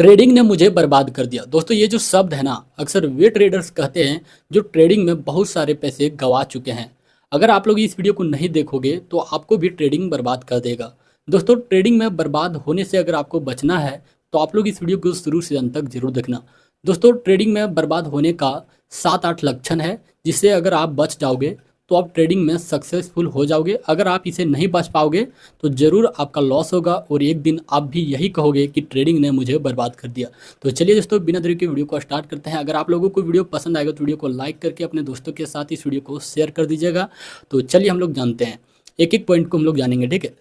Trading ने मुझे बर्बाद कर दिया। दोस्तों ये जो शब्द है ना, अक्सर वे ट्रेडर्स कहते हैं जो ट्रेडिंग में बहुत सारे पैसे गंवा चुके हैं। अगर आप लोग इस वीडियो को नहीं देखोगे तो आपको भी ट्रेडिंग बर्बाद कर देगा। दोस्तों ट्रेडिंग में बर्बाद होने से अगर आपको बचना है तो आप लोग इस वीडियो को शुरू से अंत तक जरूर देखना। दोस्तों ट्रेडिंग में बर्बाद होने का 7-8 लक्षण है, जिससे अगर आप बच जाओगे तो आप ट्रेडिंग में सक्सेसफुल हो जाओगे। अगर आप इसे नहीं बच पाओगे तो ज़रूर आपका लॉस होगा और एक दिन आप भी यही कहोगे कि ट्रेडिंग ने मुझे बर्बाद कर दिया। तो चलिए दोस्तों बिना देरी के वीडियो को स्टार्ट करते हैं। अगर आप लोगों को वीडियो पसंद आएगा तो वीडियो को लाइक करके अपने दोस्तों के साथ इस वीडियो को शेयर कर दीजिएगा। तो चलिए हम लोग जानते हैं, एक एक पॉइंट को हम लोग जानेंगे, ठीक है।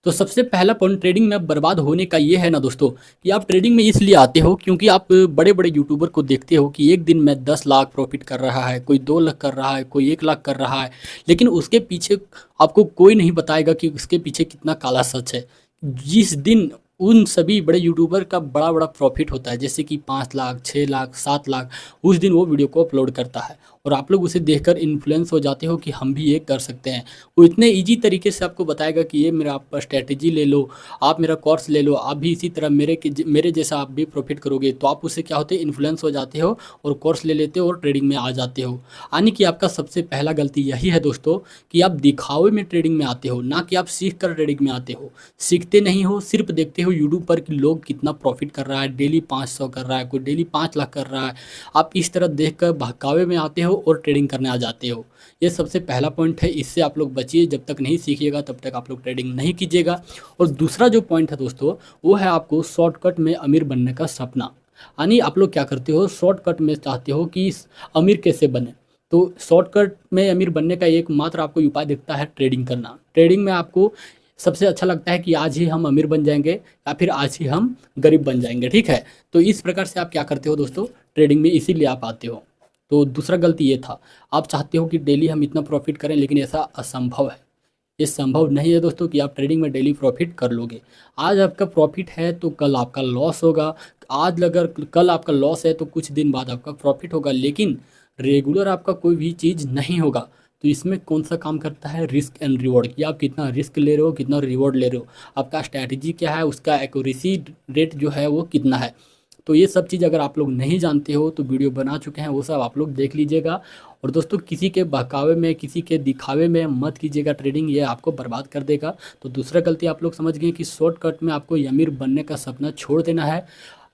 तो सबसे पहला पॉइंट ट्रेडिंग में बर्बाद होने का ये है ना दोस्तों, कि आप ट्रेडिंग में इसलिए आते हो क्योंकि आप बड़े बड़े यूट्यूबर को देखते हो कि एक दिन में 10 लाख प्रॉफिट कर रहा है, कोई 2 लाख कर रहा है, कोई 1 लाख कर रहा है। लेकिन उसके पीछे आपको कोई नहीं बताएगा कि उसके पीछे कितना काला सच है। जिस दिन उन सभी बड़े यूट्यूबर का बड़ा बड़ा प्रॉफिट होता है, जैसे कि 5 लाख, 6 लाख, 7 लाख, उस दिन वो वीडियो को अपलोड करता है और आप लोग उसे देखकर इन्फ्लुएंस हो जाते हो कि हम भी ये कर सकते हैं। वो इतने इजी तरीके से आपको बताएगा कि ये मेरा आप स्ट्रैटेजी ले लो, आप मेरा कोर्स ले लो, आप भी इसी तरह मेरे जैसा आप भी प्रॉफिट करोगे। तो आप उससे क्या होते हैं, इन्फ्लुएंस हो जाते हो और कोर्स ले लेते हो और ट्रेडिंग में आ जाते हो। यानी कि आपका सबसे पहला गलती यही है दोस्तों, कि आप दिखावे में ट्रेडिंग में आते हो, ना कि आप सीख कर ट्रेडिंग में आते हो। सीखते नहीं हो, सिर्फ देखते हो यूट्यूब पर कि लोग कितना प्रॉफिट कर रहा है, डेली 500 कर रहा है, कोई डेली 5 लाख कर रहा है। आप इस तरह देखकर बहकावे में आते हो और ट्रेडिंग करने आ जाते हो। ये सबसे पहला पॉइंट है, इससे आप लोग बचिए। जब तक नहीं सीखिएगा तब तक आप लोग ट्रेडिंग नहीं कीजिएगा। और दूसरा जो पॉइंट है दोस्तों, वो है आपको शॉर्टकट में अमीर बनने का सपना। यानी आप लोग क्या करते हो, शॉर्टकट में चाहते हो कि अमीर कैसे बने। तो शॉर्टकट में अमीर बनने का एकमात्र आपको उपाय दिखता है ट्रेडिंग करना। ट्रेडिंग में आपको सबसे अच्छा लगता है कि आज ही हम अमीर बन जाएंगे या फिर आज ही हम गरीब बन जाएंगे, ठीक है। तो इस प्रकार से आप क्या करते हो दोस्तों, ट्रेडिंग में इसीलिए आप आते हो। तो दूसरा गलती ये था, आप चाहते हो कि डेली हम इतना प्रॉफिट करें, लेकिन ऐसा असंभव है। ये संभव नहीं है दोस्तों कि आप ट्रेडिंग में डेली प्रॉफिट कर लोगे। आज आपका प्रॉफिट है तो कल आपका लॉस होगा। आज अगर कल आपका लॉस है तो कुछ दिन बाद आपका प्रॉफिट होगा, लेकिन रेगुलर आपका कोई भी चीज़ नहीं होगा। तो इसमें कौन सा काम करता है, रिस्क एंड रिवॉर्ड, कि आप कितना रिस्क ले रहे हो, कितना रिवॉर्ड ले रहे हो, आपका स्ट्रैटेजी क्या है, उसका एक्यूरेसी रेट जो है वो कितना है। तो ये सब चीज़ अगर आप लोग नहीं जानते हो तो वीडियो बना चुके हैं, वो सब आप लोग देख लीजिएगा। और दोस्तों किसी के बहकावे में, किसी के दिखावे में मत कीजिएगा ट्रेडिंग, ये आपको बर्बाद कर देगा। तो दूसरा गलती आप लोग समझ गए कि शॉर्टकट में आपको अमीर बनने का सपना छोड़ देना है।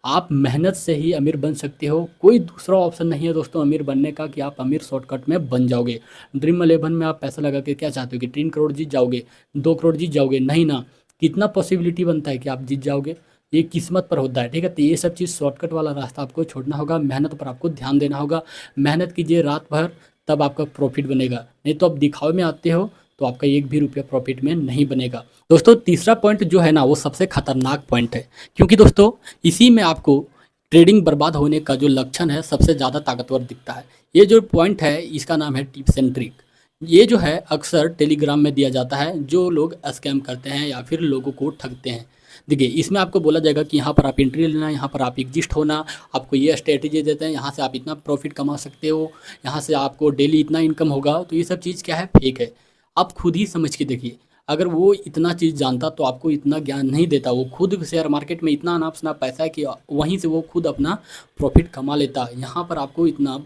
आप मेहनत से ही अमीर बन सकते हो, कोई दूसरा ऑप्शन नहीं है दोस्तों अमीर बनने का कि आप अमीर शॉर्टकट में बन जाओगे। ड्रीम 11 में आप पैसा लगा के क्या चाहते हो कि 3 करोड़ जीत जाओगे, 2 करोड़ जीत जाओगे? नहीं ना। कितना पॉसिबिलिटी बनता है कि आप जीत जाओगे, ये किस्मत पर होता है, ठीक है। तो ये सब चीज़ शॉर्टकट वाला रास्ता आपको छोड़ना होगा, मेहनत पर आपको ध्यान देना होगा। मेहनत कीजिए रात भर, तब आपका प्रॉफिट बनेगा। नहीं तो आप दिखावे में आते हो तो आपका एक भी रुपया प्रॉफिट में नहीं बनेगा। दोस्तों तीसरा पॉइंट जो है ना, वो सबसे खतरनाक पॉइंट है, क्योंकि दोस्तों इसी में आपको ट्रेडिंग बर्बाद होने का जो लक्षण है सबसे ज़्यादा ताकतवर दिखता है। ये जो पॉइंट है इसका नाम है टिप्स एंड ट्रिक। ये जो है अक्सर टेलीग्राम में दिया जाता है, जो लोग स्कैम करते हैं या फिर लोगों को ठगते हैं। देखिए इसमें आपको बोला जाएगा कि यहाँ पर आप एंट्री लेना, यहाँ पर आप एग्जिस्ट होना, आपको ये स्ट्रेटेजी देते हैं, यहाँ से आप इतना प्रॉफिट कमा सकते हो, यहाँ से आपको डेली इतना इनकम होगा। तो ये सब चीज़ क्या है, फेक है। आप खुद ही समझ के देखिए, अगर वो इतना चीज़ जानता तो आपको इतना ज्ञान नहीं देता। वो खुद शेयर मार्केट में इतना अनाप शनाप पैसा है कि वहीं से वो खुद अपना प्रॉफिट कमा लेता। यहाँ पर आपको इतना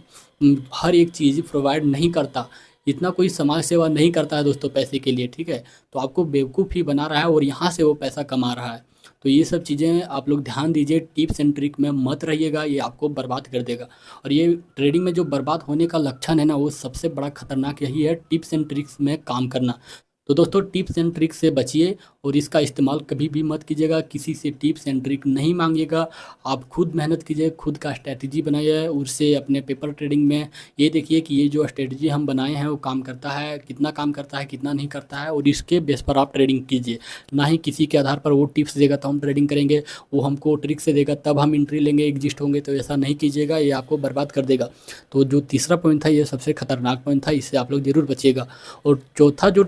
हर एक चीज़ प्रोवाइड नहीं करता, इतना कोई समाज सेवा नहीं करता है दोस्तों पैसे के लिए, ठीक है। तो आपको बेवकूफ़ ही बना रहा है और यहाँ से वो पैसा कमा रहा है। तो ये सब चीज़ें आप लोग ध्यान दीजिए, टिप्स एंड ट्रिक में मत रहिएगा, ये आपको बर्बाद कर देगा। और ये ट्रेडिंग में जो बर्बाद होने का लक्षण है ना, वो सबसे बड़ा खतरनाक यही है, टिप्स एंड ट्रिक्स में काम करना। तो दोस्तों टिप्स एंड ट्रिक्स से बचिए और इसका इस्तेमाल कभी भी मत कीजिएगा। किसी से टिप्स एंड ट्रिक नहीं मांगिएगा, आप खुद मेहनत कीजिए, खुद का स्ट्रैटेजी बनाइए, उससे अपने पेपर ट्रेडिंग में ये देखिए कि ये जो स्ट्रैटेजी हम बनाए हैं वो काम करता है, कितना काम करता है, कितना नहीं करता है, और इसके बेस पर आप ट्रेडिंग कीजिए। ना ही किसी के आधार पर वो टिप्स देगा तो हम ट्रेडिंग करेंगे, वो हमको ट्रिक से देगा तब हम एंट्री लेंगे, एग्जिस्ट होंगे, तो ऐसा नहीं कीजिएगा, ये आपको बर्बाद कर देगा। तो जो तीसरा पॉइंट था ये सबसे खतरनाक पॉइंट था, इससे आप लोग जरूर बचिएगा। और चौथा जो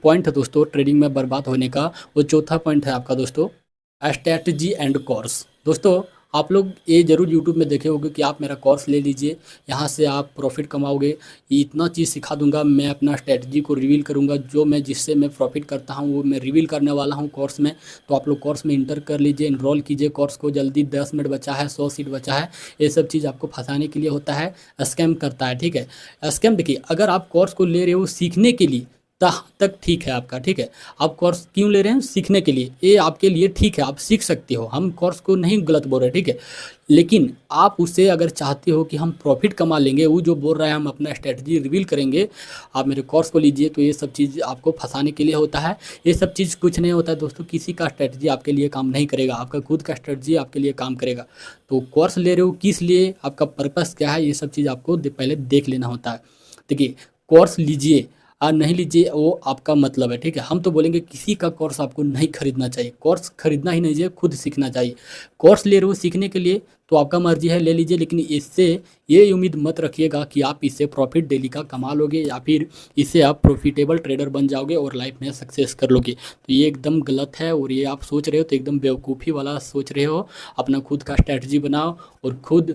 पॉइंट है दोस्तों ट्रेडिंग में बर्बाद होने का, वो चौथा पॉइंट है आपका दोस्तों स्ट्रैटेजी एंड कोर्स। दोस्तों आप लोग ये ज़रूर यूट्यूब में देखे होंगे कि आप मेरा कोर्स ले लीजिए, यहाँ से आप प्रॉफिट कमाओगे, ये इतना चीज़ सिखा दूंगा, मैं अपना स्ट्रेटजी को रिवील करूंगा, जो मैं जिससे मैं प्रॉफिट करता हूँ वो मैं रिवील करने वाला हूँ कोर्स में। तो आप लोग कोर्स में इंटर कर लीजिए, इनरोल कीजिए कोर्स को जल्दी, 10 मिनट बचा है, 100 सीट बचा है। ये सब चीज़ आपको फंसाने के लिए होता है, स्कैम करता है, ठीक है। स्कैम देखिए, अगर आप कोर्स को ले रहे हो सीखने के लिए तह तक ठीक है आपका, ठीक है। आप कोर्स क्यों ले रहे हैं? सीखने के लिए, ये आपके लिए ठीक है, आप सीख सकते हो, हम कोर्स को नहीं गलत बोल रहे, ठीक है। लेकिन आप उससे अगर चाहते हो कि हम प्रॉफिट कमा लेंगे, वो जो बोल रहा है हम अपना स्ट्रेटजी रिवील करेंगे, आप मेरे कोर्स को लीजिए, तो ये सब चीज़ आपको फंसाने के लिए होता है। ये सब चीज़ कुछ नहीं होता है दोस्तों, किसी का स्ट्रेटजी आपके लिए काम नहीं करेगा, आपका खुद का स्ट्रेटजी आपके लिए काम करेगा। तो कोर्स ले रहे हो किस लिए, आपका पर्पस क्या है, ये सब चीज़ आपको पहले देख लेना होता है। देखिए, कोर्स लीजिए और नहीं लीजिए वो आपका मतलब है, ठीक है। हम तो बोलेंगे किसी का कोर्स आपको नहीं खरीदना चाहिए, कोर्स खरीदना ही नहीं चाहिए, खुद सीखना चाहिए। कोर्स ले रहे हो सीखने के लिए तो आपका मर्जी है, ले लीजिए, लेकिन इससे ये उम्मीद मत रखिएगा कि आप इससे प्रॉफिट डेली का कमा लोगे या फिर इससे आप प्रॉफिटेबल ट्रेडर बन जाओगे और लाइफ में सक्सेस कर लोगे। तो ये एकदम गलत है, और ये आप सोच रहे हो तो एकदम बेवकूफ़ी वाला सोच रहे हो। अपना खुद का स्ट्रैटेजी बनाओ और खुद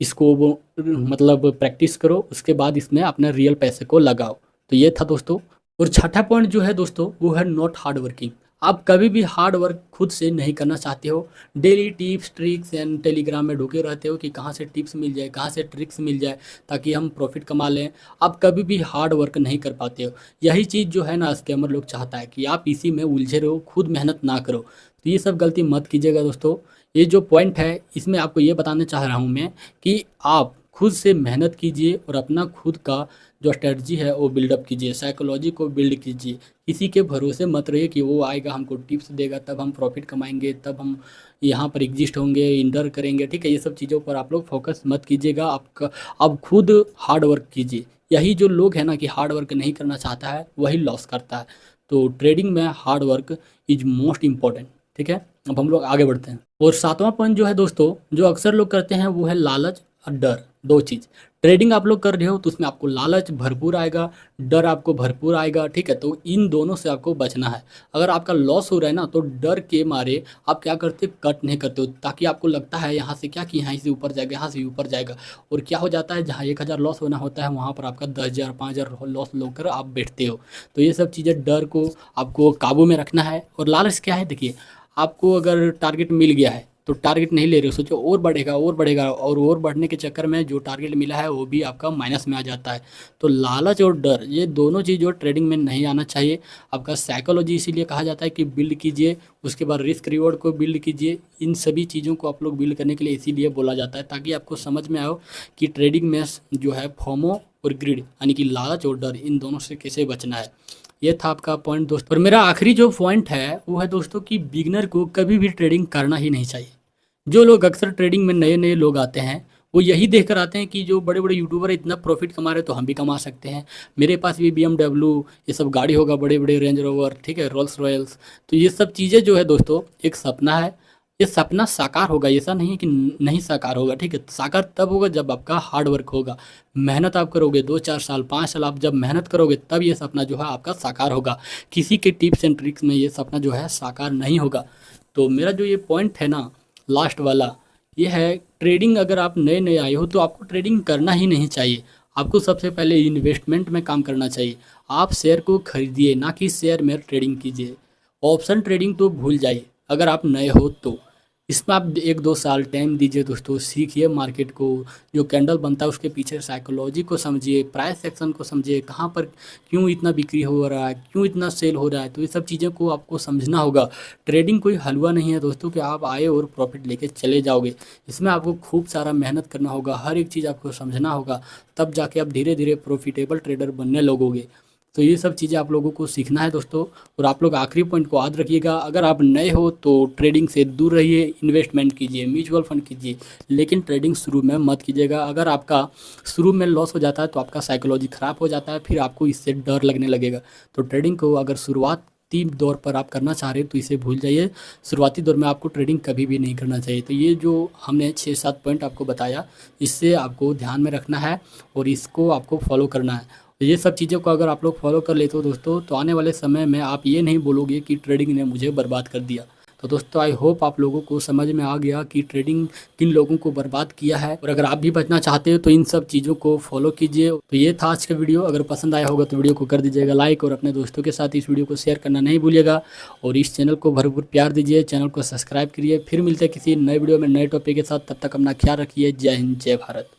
इसको मतलब प्रैक्टिस करो, उसके बाद इसमें अपने रियल पैसे को लगाओ। तो ये था दोस्तों। और छठा पॉइंट जो है दोस्तों, वो है नॉट हार्ड वर्किंग। आप कभी भी हार्ड वर्क खुद से नहीं करना चाहते हो, daily tips tricks and Telegram में ढुके रहते हो कि कहाँ से टिप्स मिल जाए, कहाँ से ट्रिक्स मिल जाए ताकि हम प्रॉफिट कमा लें। आप कभी भी हार्ड वर्क नहीं कर पाते हो। यही चीज़ जो है ना, स्कैमर लोग चाहता है कि आप इसी में उलझे रहो, खुद मेहनत ना करो। तो ये सब गलती मत कीजिएगा दोस्तों। ये जो पॉइंट है इसमें आपको ये बताना चाह रहा हूँ मैं कि आप खुद से मेहनत कीजिए और अपना खुद का जो स्ट्रेटजी है वो बिल्डअप कीजिए, साइकोलॉजी को बिल्ड कीजिए। किसी के भरोसे मत रहिए कि वो आएगा हमको टिप्स देगा तब हम प्रॉफिट कमाएंगे, तब हम यहाँ पर एग्जिस्ट होंगे, इंटर करेंगे, ठीक है। ये सब चीज़ों पर आप लोग फोकस मत कीजिएगा। आपका आप खुद हार्ड वर्क कीजिए। यही जो लोग हैं ना कि हार्ड वर्क नहीं करना चाहता है वही लॉस करता है। तो ट्रेडिंग में hard work is most important, ठीक है। अब हम लोग आगे बढ़ते हैं। और सातवां पॉइंट जो है दोस्तों, जो अक्सर लोग करते हैं वो है लालच और डर। दो चीज़, ट्रेडिंग आप लोग कर रहे हो तो उसमें आपको लालच भरपूर आएगा, डर आपको भरपूर आएगा, ठीक है। तो इन दोनों से आपको बचना है। अगर आपका लॉस हो रहा है ना तो डर के मारे आप क्या करते, कट नहीं करते हो, ताकि आपको लगता है यहाँ से क्या कि यहाँ से ऊपर जाएगा, यहाँ से ऊपर जाएगा। और क्या हो जाता है, जहाँ 1000 लॉस होना होता है वहाँ पर आपका 10,000 5,000 लॉस लेकर आप बैठते हो। तो ये सब चीज़ें, डर को आपको काबू में रखना है। और लालच क्या है, देखिए आपको अगर टारगेट मिल गया है तो टारगेट नहीं ले रहे हो, सोचो और बढ़ेगा और बढ़ेगा, और बढ़ने के चक्कर में जो टारगेट मिला है वो भी आपका माइनस में आ जाता है। तो लालच और डर, ये दोनों चीज़ जो ट्रेडिंग में नहीं आना चाहिए। आपका साइकोलॉजी इसीलिए कहा जाता है कि बिल्ड कीजिए, उसके बाद रिस्क रिवॉर्ड को बिल्ड कीजिए। इन सभी चीज़ों को आप लोग बिल्ड करने के लिए इसीलिए बोला जाता है, ताकि आपको समझ में आए कि ट्रेडिंग में जो है फोमो और ग्रिड यानी कि लालच और डर, इन दोनों से कैसे बचना है। ये था आपका पॉइंट दोस्तों। और मेरा आखिरी जो पॉइंट है वो है दोस्तों कि बिगिनर को कभी भी ट्रेडिंग करना ही नहीं चाहिए। जो लोग अक्सर ट्रेडिंग में नए नए लोग आते हैं वो यही देखकर आते हैं कि जो बड़े बड़े यूट्यूबर इतना प्रॉफिट कमा रहे हैं तो हम भी कमा सकते हैं, मेरे पास भी BMW ये सब गाड़ी होगा, बड़े बड़े रेंज रोवर, ठीक है, रोल्स रॉयल्स। तो ये सब चीज़ें जो है दोस्तों एक सपना है, ये सपना साकार होगा, ऐसा नहीं है कि नहीं साकार होगा, ठीक है। साकार तब होगा जब आपका हार्ड वर्क होगा, मेहनत आप करोगे, 2 4 साल 5 साल आप जब मेहनत करोगे तब ये सपना जो है आपका साकार होगा। किसी के टिप्स एंड ट्रिक्स में ये सपना जो है साकार नहीं होगा। तो मेरा जो ये पॉइंट है ना लास्ट वाला, ये है ट्रेडिंग अगर आप नए नए आए हो तो आपको ट्रेडिंग करना ही नहीं चाहिए। आपको सबसे पहले इन्वेस्टमेंट में काम करना चाहिए। आप शेयर को खरीदिए, ना कि शेयर में ट्रेडिंग कीजिए। ऑप्शन ट्रेडिंग तो भूल जाइए अगर आप नए हो तो। इसमें आप 1 2 साल टाइम दीजिए दोस्तों, सीखिए मार्केट को, जो कैंडल बनता है उसके पीछे साइकोलॉजी को समझिए, प्राइस सेक्शन को समझिए, कहाँ पर क्यों इतना बिक्री हो रहा है, क्यों इतना सेल हो रहा है। तो ये सब चीज़ों को आपको समझना होगा। ट्रेडिंग कोई हलवा नहीं है दोस्तों कि आप आए और प्रॉफिट लेके चले जाओगे। इसमें आपको खूब सारा मेहनत करना होगा, हर एक चीज़ आपको समझना होगा, तब जाके आप धीरे धीरे प्रॉफिटेबल ट्रेडर बनने लगोगे। तो ये सब चीज़ें आप लोगों को सीखना है दोस्तों। और आप लोग आखिरी पॉइंट को याद रखिएगा, अगर आप नए हो तो ट्रेडिंग से दूर रहिए, इन्वेस्टमेंट कीजिए, म्यूचुअल फंड कीजिए, लेकिन ट्रेडिंग शुरू में मत कीजिएगा। अगर आपका शुरू में लॉस हो जाता है तो आपका साइकोलॉजी ख़राब हो जाता है, फिर आपको इससे डर लगने लगेगा। तो ट्रेडिंग को अगर शुरुआती दौर पर आप करना चाह रहे हैं तो इसे भूल जाइए। शुरुआती दौर में आपको ट्रेडिंग कभी भी नहीं करना चाहिए। तो ये जो हमने 6 7 पॉइंट आपको बताया, इससे आपको ध्यान में रखना है और इसको आपको फॉलो करना है। तो ये सब चीज़ों को अगर आप लोग फॉलो कर लेते हो दोस्तों, तो आने वाले समय में आप ये नहीं बोलोगे कि ट्रेडिंग ने मुझे बर्बाद कर दिया। तो दोस्तों आई होप आप लोगों को समझ में आ गया कि ट्रेडिंग किन लोगों को बर्बाद किया है, और अगर आप भी बचना चाहते हो तो इन सब चीज़ों को फॉलो कीजिए। तो ये था आज का वीडियो। अगर पसंद आया होगा तो वीडियो को कर दीजिएगा लाइक, और अपने दोस्तों के साथ इस वीडियो को शेयर करना नहीं भूलिएगा, और इस चैनल को भरपूर प्यार दीजिए, चैनल को सब्सक्राइब करिए। फिर मिलते हैं किसी नए वीडियो में नए टॉपिक के साथ, तब तक अपना ख्याल रखिए। जय हिंद, जय भारत।